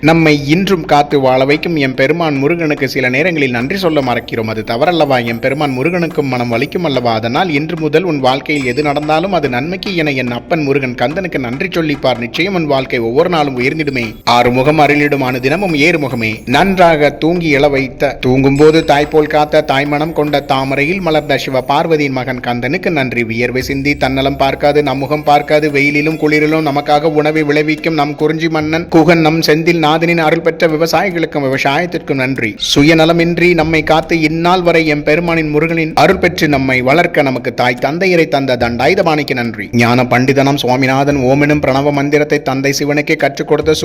நம்மை இன்றும் காத்து வாழ வைக்கும் எம் பெருமான் முருகனுக்கு சில நேரங்களில் நன்றி சொல்ல மறக்கிறோம். அது தவறல்லவா? எம் பெருமான் முருகனுக்கும் மனம் வலிக்கும் அல்லவா? அதனால் இன்று முதல் உன் வாழ்க்கையில் எது நடந்தாலும் அது நன்மைக்கு என என் அப்பன் முருகன் கந்தனுக்கு நன்றி சொல்லிப்பார். நிச்சயம் உன் வாழ்க்கை ஒவ்வொரு நாளும் உயர்ந்திடுமே. ஆறுமுகம் அருளிடுமான தினமும் ஏறுமுகமே. நன்றாக தூங்கி இள வைத்த, தூங்கும் போது தாய்போல் காத்த, தாய்மணம் கொண்ட, தாமரையில் மலர்ந்த சிவ பார்வதியின் மகன் கந்தனுக்கு நன்றி. வியர்வை சிந்தி தன்னலம் பார்க்காது, நம் முகம் பார்க்காது, வெயிலிலும் குளிரிலும் நமக்காக உணவை விளைவிக்கும் நம் குறிஞ்சி மன்னன் குகன், நம் செந்தில் நாதனின் அருள் பெற்ற விவசாயிகளுக்கும் விவசாயத்திற்கும் நன்றி. சுயநலமின்றி நம்மை காத்து இந்நாள் வரை எம் பெருமானின் முருகனின் அருள் பெற்று நம்மை வளர்க்க நமக்கு தாய் தந்தையரை தந்த தண்டாயுதபாணிக்கு நன்றி. ஞான பண்டிதனம் சுவாமிநாதன் ஓமெனும் பிரணவ மந்திரத்தை தந்தை சிவனுக்கே கற்றுக் கொடுத்த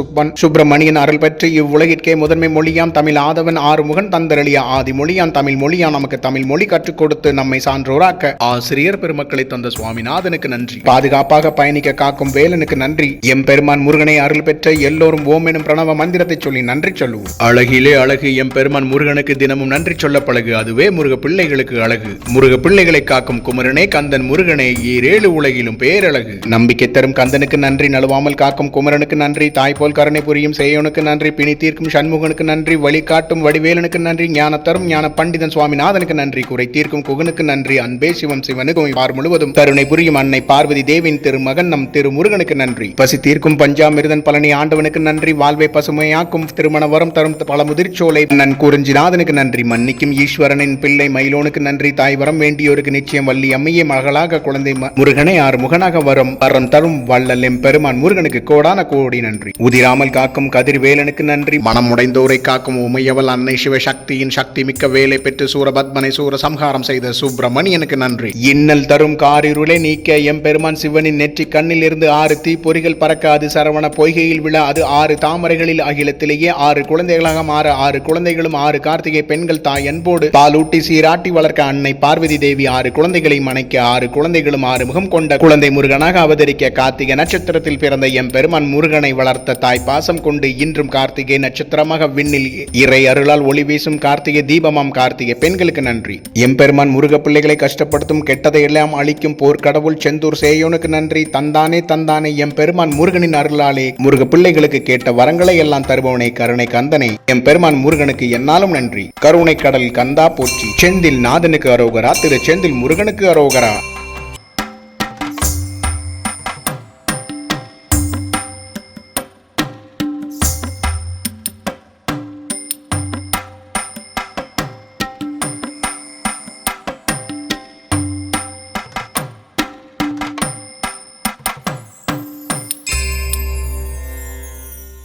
சுப்பிரமணியன் அருள் பெற்று இவ்வுலகிற்கே முதன்மை மொழியாம் தமிழ் ஆதவன் ஆறுமுகன் தந்தரளிய ஆதி மொழியான் தமிழ் மொழியான் நமக்கு தமிழ் மொழி கற்றுக் கொடுத்து நம்மை சான்றோராக்க ஆசிரியர் பெருமக்களை தந்த சுவாமிநாதனுக்கு நன்றி. பாதுகாப்பாக பயணிக்க காக்கும் வேலனுக்கு நன்றி. எம் பெருமான் முருகனை அருள் பெற்ற எல்லோரும் ஓமெனும் பிரணவ மந்திரத்தை சொல்லி நன்றி சொல்லுவோம். அழகிலே அழகு எம் பெருமான் முருகனுக்கு தினமும் நன்றி சொல்ல பழகு. அதுவே முருக பிள்ளைகளுக்கு அழகு. முருக பிள்ளைகளை காக்கும் குமரனே கந்தன் முருகனே ஈரேழு உலகிலும் பேரழகு. நம்பிக்கை தரும் கந்தனுக்கு நன்றி. நழுவாமல் காக்கும் குமரனுக்கு நன்றி. தாய்போல் கருணை புரியும் சேயோனுக்கு நன்றி. பிணி தீர்க்கும் சண்முகனுக்கு நன்றி. வழிகாட்டும் வடிவேலனுக்கு நன்றி. ஞான தரும் ஞான பண்டிதன் சுவாமிநாதனுக்கு நன்றி. குறை தீர்க்கும் குகனுக்கு நன்றி. அன்பே சிவம் சிவனுக்கு பார் முழுவதும் கருணை புரியும் அன்னை பார்வதி தேவின் திருமகன் நம் திரு முருகனுக்கு நன்றி. பசி தீர்க்கும் பஞ்சாமிர்தன் பழனி ஆண்டவனுக்கு நன்றி. வாழ்வை பசுமையாக்கும் திருமண வரம் தரும் பல முதிர்ச்சோலை நன் குறிஞ்சிநாதனுக்கு நன்றி. மன்னிக்கும் ஈஸ்வரனின் பிள்ளை மயிலோனுக்கு நன்றி. தாய் வரம் வேண்டியோருக்கு நிச்சயம் வள்ளி அம்மையே மகளாக குழந்தை முருகனை ஆறு முகனாக வரம் தரும் வள்ளல் எம் பெருமான் முருகனுக்கு கோடான கோடி நன்றி. உதிராமல் காக்கும் கதிர்வேலனுக்கு நன்றி. மனம் உடைந்தோரை காக்கும் உமையவள் அன்னை சிவசக்தியின் சக்தி மிக்க வேலை பெற்று சூரபத்மனை சூர சம்ஹாரம் செய்த சுப்பிரமணியனுக்கு நன்றி. இன்னல் தரும் காரிருளை நீக்க எம் பெருமான் சிவனின் நெற்றி கண்ணில் இருந்து 6 தீப்பொறிகள் பறக்க அது சரவண பொய்கையில் விழ அது 6 தாமரைகளில் அகிலத்திலேயே 6 குழந்தைகளாக மாற 6 குழந்தைகளும் 6 கார்த்திகை பெண்கள் தாய் அன்போடு பாலூட்டி சீராட்டி வளர்க்க அன்னை பார்வதி தேவி 6 குழந்தைகளை மணைக்க 6 குழந்தைகளும் 6 முகம் கொண்ட குழந்தை முருகனாக அவதரிக்க கார்த்திகை நட்சத்திரத்தில் பிறந்த எம் பெருமான் முருகனை வளர்த்த தாய் பாசம் கொண்டு இன்றும் கார்த்திகை நட்சத்திரமாக விண்ணில் இறை அருளால் ஒளி வீசும் கார்த்திகை தீபமாம் கார்த்திகை பெண்களுக்கு நன்றி. எம் பெருமான் முருக பிள்ளைகளை கஷ்டப்படுத்தும் கெட்டதை எல்லாம் அழிக்கும் போர்க்கடவுள் செந்தூர் சேயோனுக்கு நன்றி. தந்தானே தந்தானே எம் பெருமான் முருகனின் அருளாலே முருக பிள்ளைகளுக்கு கேட்ட வரங்களை எல்லாம் தருபவனே கருணை கந்தனே எம் பெருமான் முருகனுக்கு என்னாலும் நன்றி. கருணை கடல் கந்தா போற்றி. செந்தில் நாதனுக்கு அரோகரா. திரு செந்தில் முருகனுக்கு அரோகரா.